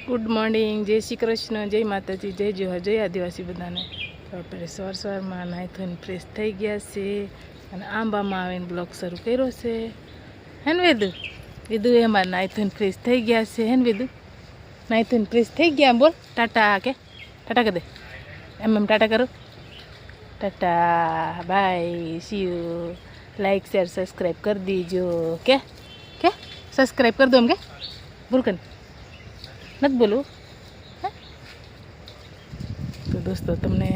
Good morning, જય શ્રી કૃષ્ણ, જય માતાજી, જય જોહર, જય આદિવાસી બધાને. તો આપણે સવારમાં નાહી ધોઈને ફ્રેશ થઈ ગયા છે અને આંબામાં આવીને બ્લોગ શરૂ કર્યો છે. હેન વેદુ એમાં નાહી ધોઈને ફ્રેશ થઈ ગયા છે. હેન વેદુ નાહી ધોઈને ફ્રેશ થઈ ગયા. બોલ ટાટા કે ટાટા કરી દે. એમ ટાટા કરો. Tata by, C you. Like share subscribe કરી દીજો. કે સબસ્ક્રાઈબ કરી દો એમ કે ભૂલ કરી નથી બોલું. તો દોસ્તો તમને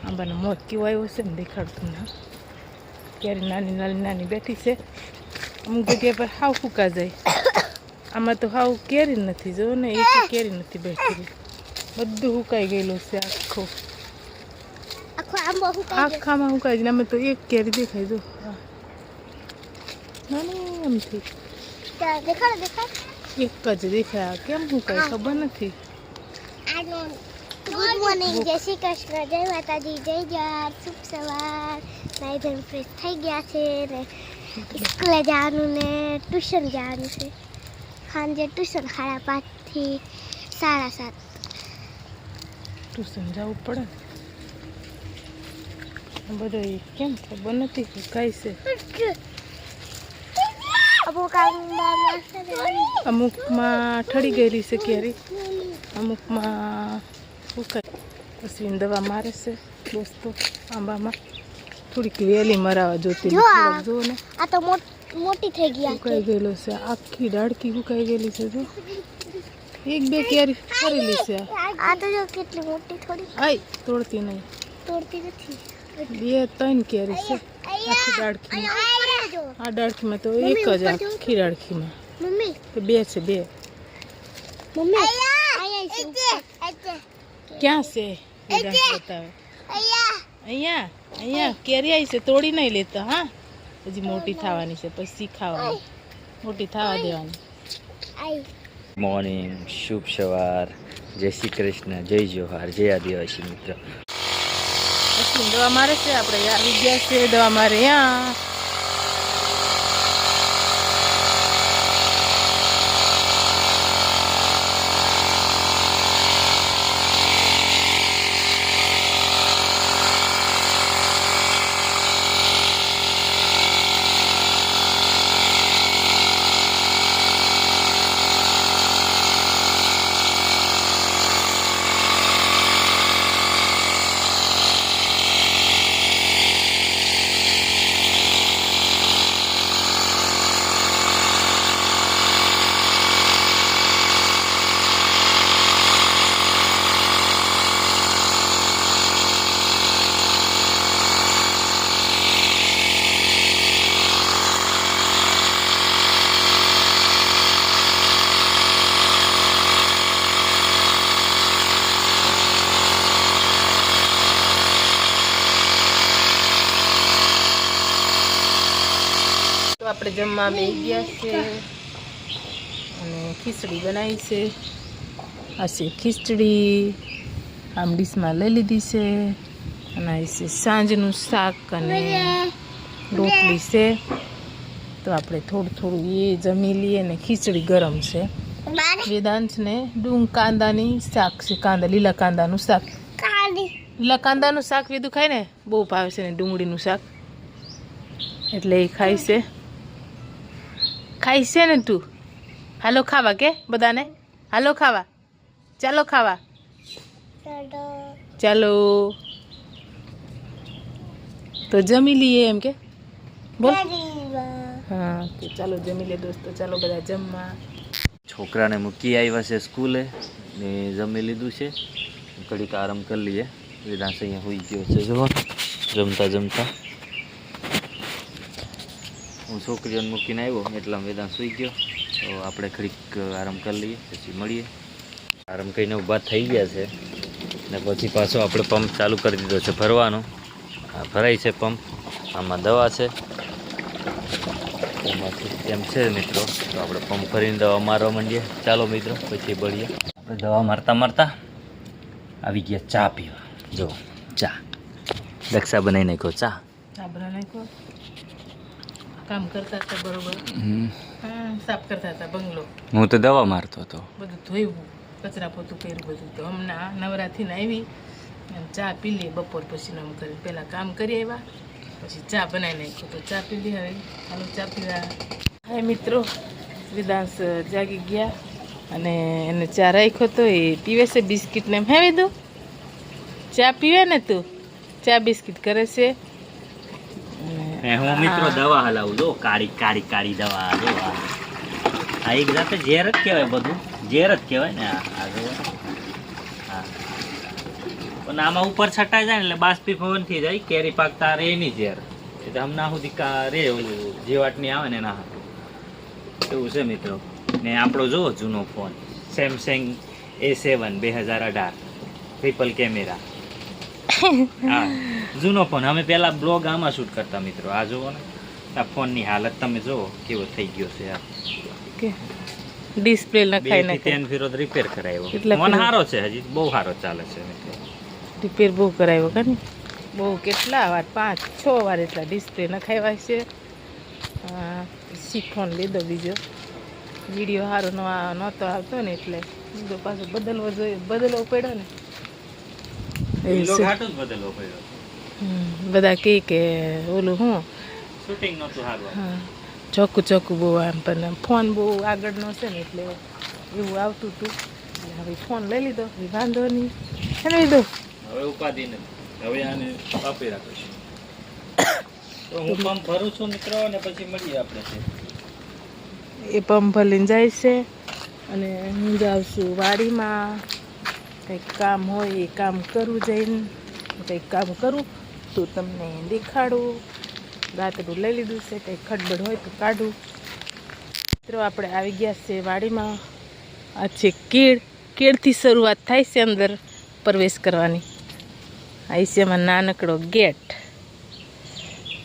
આંબાનો મોજ કેવો આવ્યો છે ને દેખાડું તમને. કેરી નાની બેઠી છે. અમુક જગ્યા પર હાવ ફૂકા જાય. આમાં તો હાવ કેરી નથી, જો ને એક કેરી નથી બેઠી. બધું સુકાઈ ગયેલું છે આખું. આખામાં સુકાઈ જાય. અમે તો એક કેરી દેખાય જો નાની એમથી એક જ દેખાય. કેમ સુકાય ખબર નથી. ગુડ મોર્નિંગ, જય શ્રી કૃષ્ણ, જય માતાજી, જય જોહાર, શુભ સવાર. નાઈ ધોઈને ફ્રેશ થઈ ગયા છે ને સ્કૂલે જવાનું ને ટ્યુશન જવાનું છે. સાંજે ટ્યુશન 5:30 થી 7:30. ટ્યુશન જવું પડે ને બધું. કેમ ખબર નથી સુકાય છે. અમુકમાં ઠરી ગયેલી છે કેરી, અમુકમાં સુકાય. પછી દવા મારે છે દોસ્તો આંબામાં. થોડીક વહેલી મરાવા જોતી જો ને. આ તો મોટી થઈ ગઈ. સુકાઈ ગયેલો છે આખી ડાળકી સુકાઈ ગયેલી છે. જો એક બે કેરી ફરેલી છે. આ તો જો કેટલી મોટી. થોડી આય તોડતી નહીં, તોડતી નથી. 2-3 કેરી છે આખી ડાળખીમાં. આ ડાળખીમાં તો એક જ આખી ડાળખીમાં. મમ્મી તો 2 છે 2. મમ્મી ક્યાં છે બતાવે. અહીંયા કેરી આવી છે, તોડી નહીં લેતા. હા હજી મોટી થવાની છે, પછી ખાવાની. મોટી થવા દેવાની. મોર્નિંગ, શુભ સવાર, જય શ્રી કૃષ્ણ, જય જોહાર, જય આદિવાસી મિત્ર. પછી દવા મારે છે. આપણે આવી ગયા છે દવા મારે. અહીંયા આપણે જમવા બેસી ગયા છે અને ખીચડી બનાવી છે. આ છે ખીચડી, આમ ડીશમાં લઈ લીધી છે. અને આ છે સાંજનું શાક અને રોટલી છે. તો આપણે થોડું એ જમી લઈએ ને ખીચડી ગરમ છે. વેદાંશને કાંદાની શાક છે. લીલા કાંદાનું શાક. લીલા કાંદાનું શાક વેદું ખાય ને બહુ ભાવે છે ને ડુંગળીનું શાક, એટલે એ ખાય છે. ખાઈ છે ને તું? હાલો ખાવા કે બધાને હાલો ખાવા. ચાલો ખાવા, ચાલો. તો જમી લઈએ એમ કે બોલ. હા તો ચાલો જમી લે દોસ્તો. ચાલો બધા જમવા. છોકરાને મૂકી આવ્યા છે સ્કૂલે ને જમી લીધું છે. ઘડીક આરામ કરી લઈએ. વેદાંશ અહીંયા હોઈ ગયો છે જો જમતા. હું છોકરીઓને મૂકીને આવ્યો એટલે વેદાંશ સૂઈ ગયો. તો આપણે ઘડીક આરામ કરી લઈએ, પછી મળીએ. આરામ કરીને ઊભા થઈ ગયા છે ને પછી પાછો આપણે પંપ ચાલુ કરી દીધો છે ભરવાનો. આ ભરાય છે પંપ. આમાં દવા છે એમાંથી એમ છે મિત્રો. તો આપણે પંપ ભરીને દવા મારવા માંડીએ. ચાલો મિત્રો પછી મળીએ. આપણે દવા મારતા આવી ગયા ચા પીવા. જો ચા દક્ષા બનાવી નાખ્યો. ચા બનાવી નાખ્યો. કામ કરતા હતા બરોબર. હા સાફ કરતા હતા બંગલો, હું તો દવા મારતો હતો. બધું ધોયું, કચરા પોતું કર્યું બધું. તો હમણાં નવરાત્રીને આવી અને ચા પી લઈએ બપોર પછી આમ કરી. પહેલાં કામ કરી આવ્યા પછી ચા બનાવી નાખ્યું તો ચા પી લઈએ. હવે હાલો ચા પીવા. હા મિત્રો, વિદાંશ જાગી ગયા અને એને ચા રાખ્યો તો એ પીવે છે બિસ્કિટ ને એમ. હે વિદુ ચા પીવે ને તું? ચા બિસ્કિટ કરે છે. હું મિત્રો દવા હલાવું જો, કાળી કાળી કાળી દવા જો. આ એક જાતે ઝેર જ કહેવાય, બધું ઝેર જ કહેવાય ને. આ જો હા, પણ આમાં ઉપર છટાઈ જાય ને એટલે બાષ્પીભવન થઈ જાય, કેરી પાકતા રે એની ઝેર એટલે હમણાં સુધી રે ઓલું જીવાટની આવે ને એના એવું છે મિત્રો. ને આપણો જો જૂનો phone Samsung A7 2018 triple camera. હા જૂનો ફોન. અમે પહેલા બ્લોગ આમાં શૂટ કરતા મિત્રો. આ જુઓ ને આ ફોનની હાલત તમે જુઓ કેવો થઈ ગયો છે યાર. ડિસ્પ્લે નખાઈ 2 થી 3 ફેરો રિપેર કરાવ્યો. કેટલા ફોન સારો છે, હજી બહુ સારો ચાલે છે મિત્રો. રિપેર બહુ કરાવ્યો કે ને બહુ, કેટલા વાર 5-6 વાર એટલા ડિસ્પ્લે નખાવ્યા છે. ફોન લીધો બીજો, વિડીયો સારો નહોતો આવતો ને એટલે બીજો પાછો બદલવો જોઈએ, બદલવો પડ્યો ને. વીલો ઘાટો જ બદલવો પડ્યો. બધા કહે કે ઓલું હું શૂટિંગ નહોતું સારું. હા ચોખ્ખું બહુ આમ, પણ ફોન બહુ આગળનો છે ને એટલે એવું આવતું હતું. એટલે હવે ફોન લઈ લીધો, વાંધો નહીં. એને લીધો હવે ઉપાધિ નથી, હવે આને આપી રાખું છું. તો હું પંપ ભરું છું મિત્રો અને પછી મળીએ આપણે. એ પંપ ભરીને જાય છે અને હું જાઉં છું વાડીમાં. કંઈક કામ હોય એ કામ કરું, જઈને કંઈક કામ કરું તો તમને દેખાડું. દાંતડું લઈ લીધું છે, કંઈક ખડબડ હોય તો કાઢું. મિત્રો આપણે આવી ગયા છે વાડીમાં. આ છે કેળથી શરૂઆત થાય છે અંદર પ્રવેશ કરવાની. આ છે એમાં નાનકડો ગેટ.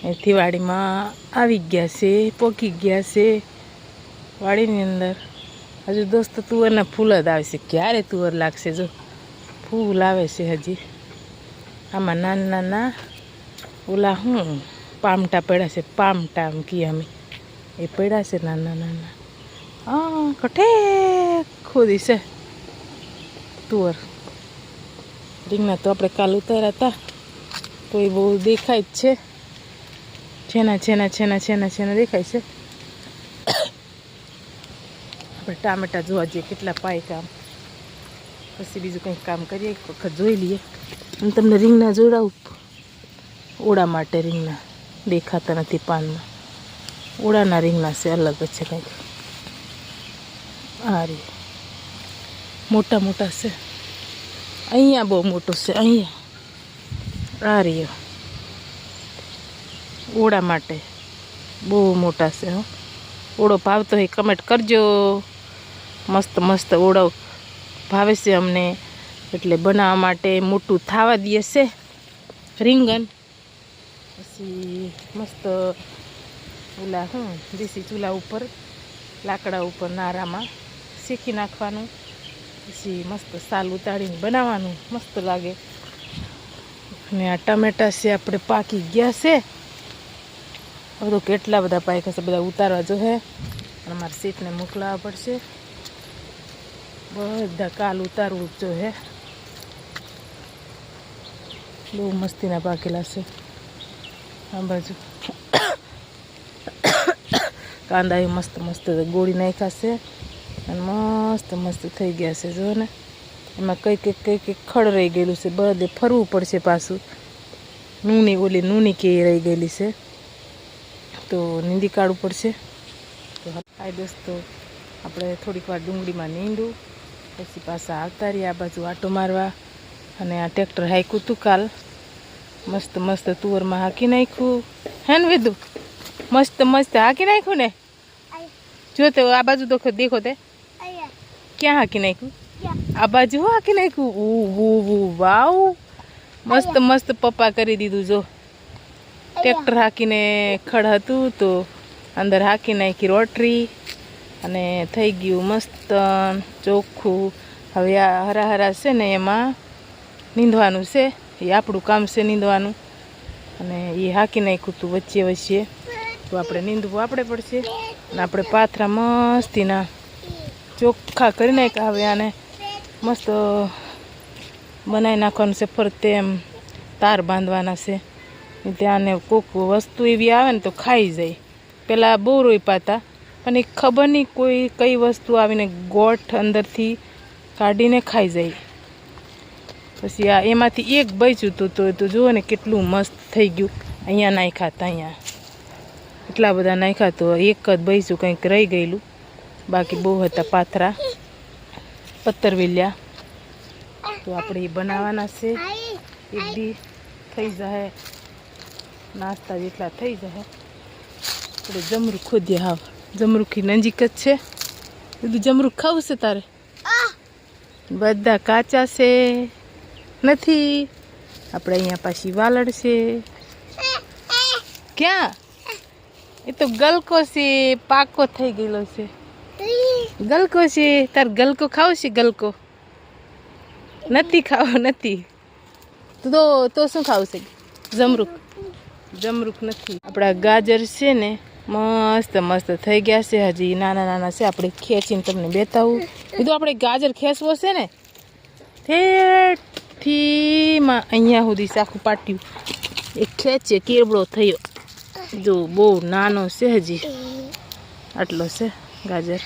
અહીંથી વાડીમાં આવી ગયા છે, પોકી ગયા છે વાડીની અંદર. હજુ દોસ્તો તુવરના ફૂલ જ આવે છે. ક્યારે તુવર લાગશે? જો ફૂલ આવે છે હજી. આમાં નાના ઓલા હું પામટા પડ્યા છે, પામટા આમ કહીએ અમે, એ પડ્યા છે નાના. હા કઠે ખોદી છે તુવર. રીંગણા તો આપણે કાલ ઉતાર્યા હતા તો એ બહુ દેખાય જ છે. છેના દેખાય છે. આપણે ટામેટા જોવા જઈએ કેટલા પાય કામ. પછી બીજું કંઈક કામ કરીએ, એક વખત જોઈ લઈએ. અને તમને રીંગણા જોડાવું. ઓળા માટે રીંગણા દેખાતા નથી પાનમાં. ઓળાના રીંગણા છે, અલગ જ છે કંઈક. આ રી મોટા છે. અહીંયા બહુ મોટો છે. અહીંયા આ રહ્યો ઓળા માટે બહુ મોટા છે. હો ઓળો ભાવતો હોય કમેન્ટ કરજો. મસ્ત ઓળો ભાવે છે અમને, એટલે બનાવવા માટે મોટું થવા દે છે રીંગણ. પછી મસ્ત ઓલા દેશી ચૂલા ઉપર લાકડા ઉપર નારામાં શેકી નાખવાનું. પછી મસ્ત સાલ ઉતારીને બનાવવાનું, મસ્ત લાગે. અને આ ટમેટા છે આપણે પાકી ગયા છે. હવે તો કેટલા બધા પાક્યા છે, બધા ઉતારવા જોઈએ અને મારા સીટને મોકલાવવા પડશે. બધા કાલ ઉતારવું જ જોઈએ. બહુ મસ્તીના પાકેલા છે. આ બાજુ કાંદા એ મસ્ત ગોળી નાખ્યા છે અને મસ્ત થઈ ગયા છે. જો ને એમાં કંઈક ખડ રહી ગયેલું છે, બધે ફરવું પડશે પાછું. નૂની કે રહી ગયેલી છે તો નીંદી કાઢવું પડશે. તો હાય દોસ્તો, આપણે થોડીક વાર ડુંગળીમાં નીંદું પછી પાછા આવતા રહીએ આ બાજુ આટો મારવા. અને આ ટ્રેક્ટર હાંક્યું હતું કાલ, મસ્ત તુવરમાં હાંકી નાખ્યું. હે ને વિધુ? મસ્ત હાંકી નાખ્યું ને. જો તે આ બાજુ દેખો તે ક્યાં હાંકી નાખ્યું? આ બાજુ હાંકી નાખ્યું. વાવ મસ્ત પપ્પા કરી દીધું. જો ટ્રેક્ટર હાંકીને ખડ હતું તો અંદર હાંકી નાખી રોટરી અને થઈ ગયું મસ્ત ચોખ્ખું. હવે આ હરા છે ને એમાં નીંદવાનું છે. એ આપણું કામ છે નીંદવાનું. અને એ હાંકી નાખ્યું હતું વચ્ચે તો આપણે નીંદવું આપણે પડશે. અને આપણે પાથરા મસ્તીના ચોખ્ખા કરી નાખ્યા. હવે આને મસ્ત બનાવી નાખવાનું છે, ફરતે એમ તાર બાંધવાના છે. ત્યાંને કોક વસ્તુ એવી આવે ને તો ખાઈ જાય. પહેલાં બહુ રોપ્યા હતા પણ એ ખબર નહીં કોઈ કઈ વસ્તુ આવીને ગોઠ અંદરથી કાઢીને ખાઈ જાય. પછી આ એમાંથી એક બચ્યું હતું તો જુઓ ને કેટલું મસ્ત થઈ ગયું. અહીંયા નાખ્યા હતા, અહીંયા એટલા બધા નાખ્યા તો એક જ બચ્યું, કંઈક રહી ગયેલું. બાકી બહુ હતા પાથરા પત્તરવેલિયા. તો આપણે એ બનાવવાના છે. એક દી થઈ જાય, નાસ્તા જેટલા થઈ જાય. આપણે જમરૂખ ખોદીએ. હાવ જમરૂખી નજીક જ છે. બધું જમરૂખ ખાવું છે તારે? બધા કાચા છે નથી. આપણે અહીંયા પાછી વાલડ છે. ક્યાં? એ તો ગલકો છે, પાકો થઈ ગયેલો છે. ગલકો છે. તાર ગલકો ખાવ છે? ગલકો નથી ખાવો, નથી. તો શું ખાવું છે? જમરૂખ. જમરૂખ નથી. આપણા ગાજર છે ને મસ્ત મસ્ત થઈ ગયા છે. હજી નાના નાના છે. આપણે ખેંચીને તમને બતાવું. કીધું આપણે ગાજર ખેંચવો છે ને, ઠેઠથી અહીંયા સુધી સાખું પાટ્યું. એક ખેંચીએ કેવડો થયો. જો બહુ નાનો છે, હજી આટલો છે ગાજર.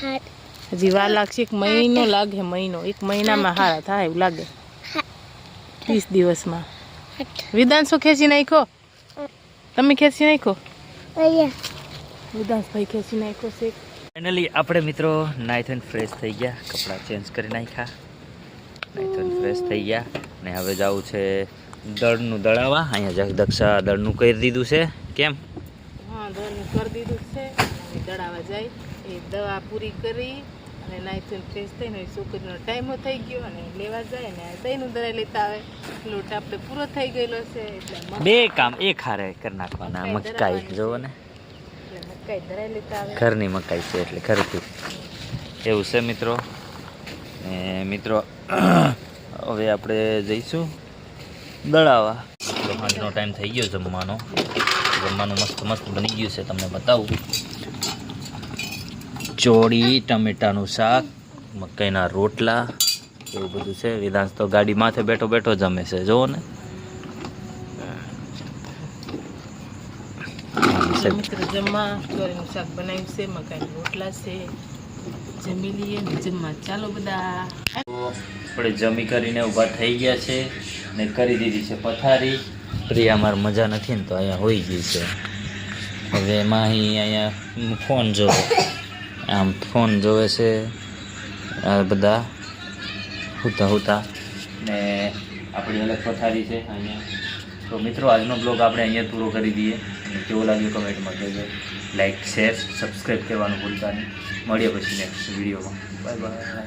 હજી વાર લાગશે. એક મહિનો લાગે. મહિનો, એક મહિનામાં હારા થાય એવું લાગે. 30 દિવસમાં. વિધાંશો ખેંચી નાખ્યો? તમે ખેંચી નાખ્યો? વિધાંશભાઈ ખેંચી નાખ્યો છે. ફાઇનલી આપણે મિત્રો નાઈ ધોઈને ફ્રેશ થઈ ગયા, કપડાં ચેન્જ કરી નાખ્યા, નાઈ ધોઈને ફ્રેશ થઈ ગયા. ને હવે જવું છે દળનું દળાવા. અહીંયા દક્ષા દળનું કરી દીધું છે. કેમ? હા, દળનું કરી દીધું છે. દળાવા જાય એ દવા પૂરી કરી અને નાઈ ધોઈને ફ્રેશ થઈને છોકરીનો ટાઈમો થઈ ગયો અને લેવા જાય ને દહીંનું દળાઈ લેતા આવે. લોટ આપણે પૂરો થઈ ગયેલો છે એટલે બે કામ એક હારે કરી નાખવાના. મકાઈ જોવો ને, મકાઈ ધરાઈ લેતા આવે. ઘરની મકાઈ છે એટલે ઘરથી એવું છે મિત્રો. ને મિત્રો હવે આપણે જઈશું દળાવા. સાંજનો ટાઈમ થઈ ગયો જમવાનો. જમવાનું મસ્ત મસ્ત બની ગયું છે, તમને બતાવું. ચોળી, ટમેટાનું શાક, મકાઈના રોટલા, એવું બધું છે. વિધાંશ તો ગાડી માથે બેઠો બેઠો જમે છે, જોવો ને. મિત્રો જમવા ચોરીનું શાક બનાવ્યું છે, મકાઈના રોટલા છે. જમી લઈએ ને જમવા ચાલો બધા. આપણે જમી કરીને ઊભા થઈ ગયા છે ને કરી દીધી છે પથારી. પ્રિયા માર મજા નથી ને તો અહીંયા હોઈ ગઈ છે. હવે એમાં અહીંયા ફોન જોવે, આમ ફોન જોવે છે આ બધા હુતા હુતા. ને આપણી અલગ પથારી છે અહીંયા. તો મિત્રો આજનો બ્લોગ આપણે અહીંયા પૂરો કરી દઈએ. કેવો લાગ્યો કમેન્ટમાં કહેજો. લાઈક, શેર, સબસ્ક્રાઈબ કરવાનું ભૂલતા નહીં. મળીએ પછી નેક્સ્ટ વિડીયોમાં. Bye bye.